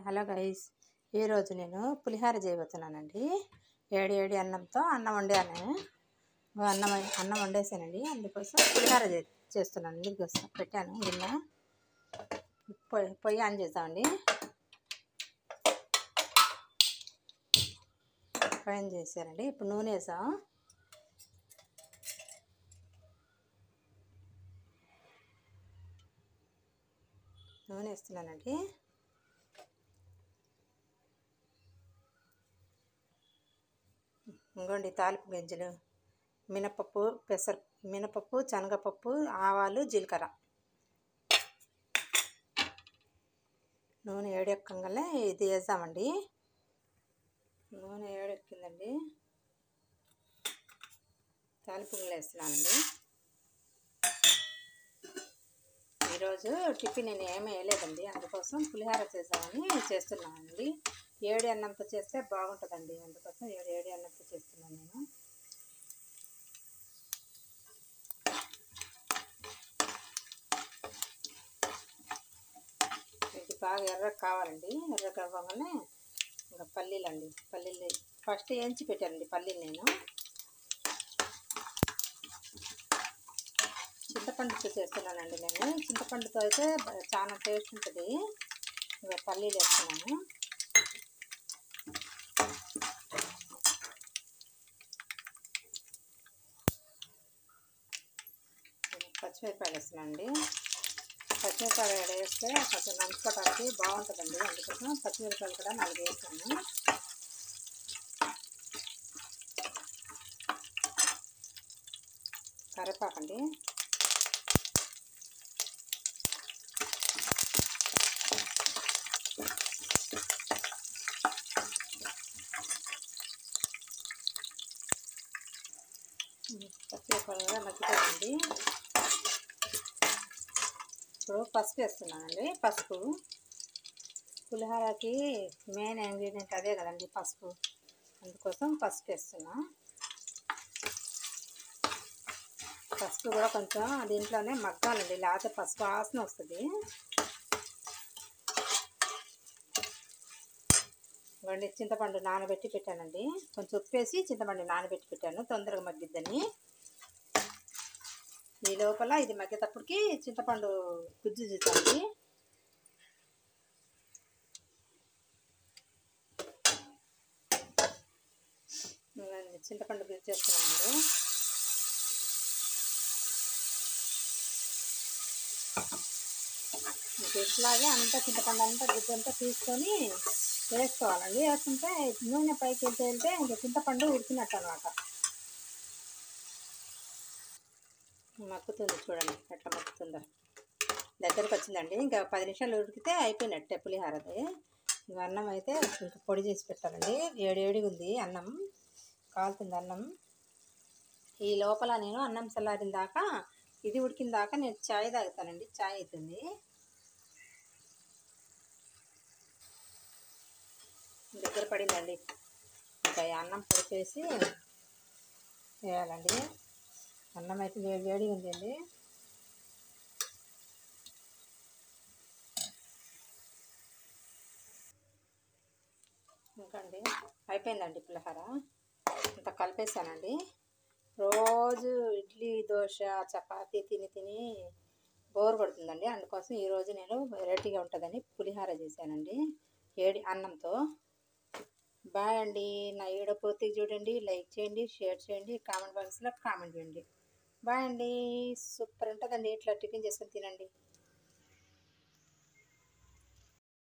Hello guys, ఈరోజు నేను పులిహార చేయబోతున్నానండి. వేడి అన్నంతో అన్నం వండాను. అన్నం వండేసానండి. అందుకోసం పులిహార చేస్తున్నాను. నీకోసం పెట్టాను గిన్నె. పొయ్యి ఆన్ చేద్దామండి. పొయ్యి ఆన్ చేశానండి. ఇప్పుడు నూనె వేసాం. నూనె వేస్తున్నానండి. ఇంకోండి తాలింపు గింజలు, మినపప్పు, శనగపప్పు, ఆవాలు, జీలకర్ర. నూనె వేడెక్కగానే ఇది వేసామండి. నూనె వేడెక్కిందండి. తాలింపు గింజలు వేస్తున్నానండి. ఈరోజు టిఫిన్ నేను ఏమీ వేయలేదండి. అందుకోసం పులిహార చేద్దామని చేస్తున్నానండి. ఏడి అన్నంతో చేస్తే బాగుంటుందండి. అందుకోసం ఏడి అన్నంతో చేస్తున్నాను నేను. ఇది బాగా ఎర్రగా కావాలండి. ఎర్రగా అవ్వగానే ఇంకా పల్లీలు ఫస్ట్ వేయించి పెట్టానండి. పల్లీలు నేను చింతపండుతో చేస్తున్నానండి. నేను చింతపండుతో అయితే చాలా టేస్ట్ ఉంటుంది. ఇంకా పల్లీలు వేస్తున్నాను. పచ్చిమిరపకాయలు వేస్తున్నానండి. పచ్చిమిరపకాయలు వేస్తే కొంచెం నంచుకోవడానికి బాగుంటుందండి. అందుకోసం పచ్చిమిరపకాయలు కూడా 4 వేస్తాను. కరివేపాకండి. పచ్చిమిరపకాయలు కూడా మగ్గిపోయింది. ఇప్పుడు పసుపు వేస్తున్నానండి. పసుపు పులిహోరకి మెయిన్ ఇంగ్రీడియంట్ అదే కదండి, పసుపు. అందుకోసం పసుపు వేస్తున్నా. పసుపు కూడా కొంచెం దీంట్లోనే మగ్గాలండి, లేకపోతే పసుపు వాసన వస్తుంది. ఇవ్వండి, చింతపండు నానబెట్టి పెట్టానండి. కొంచెం ఉప్పు వేసి చింతపండు నానబెట్టి పెట్టాను, తొందరగా మగ్గిద్దని. ఈ లోపల ఇది మగ్గేటప్పటికి చింతపండు గుజ్జు చూసాండి. చింతపండు గుజ్జు చేస్తున్నాను. ఇట్లాగే అంతా చింతపండు అంతా గుజ్జు అంతా తీసుకొని వేసుకోవాలండి. వేసుకుంటే నూనె పైకి వెళ్తే ఇంకా చింతపండు ఉడికినట్టు అనమాట. మక్కుతుంది చూడండి ఎట్లా మక్కుతుందో. దగ్గరకు వచ్చిందండి. ఇంకా 10 నిమిషాలు ఉడికితే అయిపోయినట్టే పులిహోరది. ఇంకా అన్నం అయితే ఇంకా పొడి చేసి పెట్టాలండి. వేడిగా ఉంది అన్నం, కాలుతుంది అన్నం. ఈ లోపల నేను అన్నం చల్లారిన దాకా, ఇది ఉడికిన దాకా నేను చాయ్ తాగుతానండి. చాయ్ అవుతుంది. దగ్గర పడిందండి. ఇంకా అన్నం పొడి చేసి వేయాలండి. అన్నం అయితే వేడిగా ఉందండి. ఇంకా అండి అయిపోయిందండి పులిహోర. ఇంత కలిపేసానండి. రోజు ఇడ్లీ, దోశ, చపాతీ తిని బోర్ కొడుతుందండి. అందుకోసం ఈరోజు నేను వెరైటీగా ఉంటుందని పులిహోర చేశానండి, ఏడి అన్నంతో. బాయ్ అండి. నా వీడియో పూర్తిగా చూడండి, లైక్ చేయండి, షేర్ చేయండి, కామెంట్ బాక్స్లో కామెంట్ చేయండి. బాయ్ అండి. సూపర్ ఉంటుందండి. ఇట్లా టిఫిన్ చేసుకొని తినండి.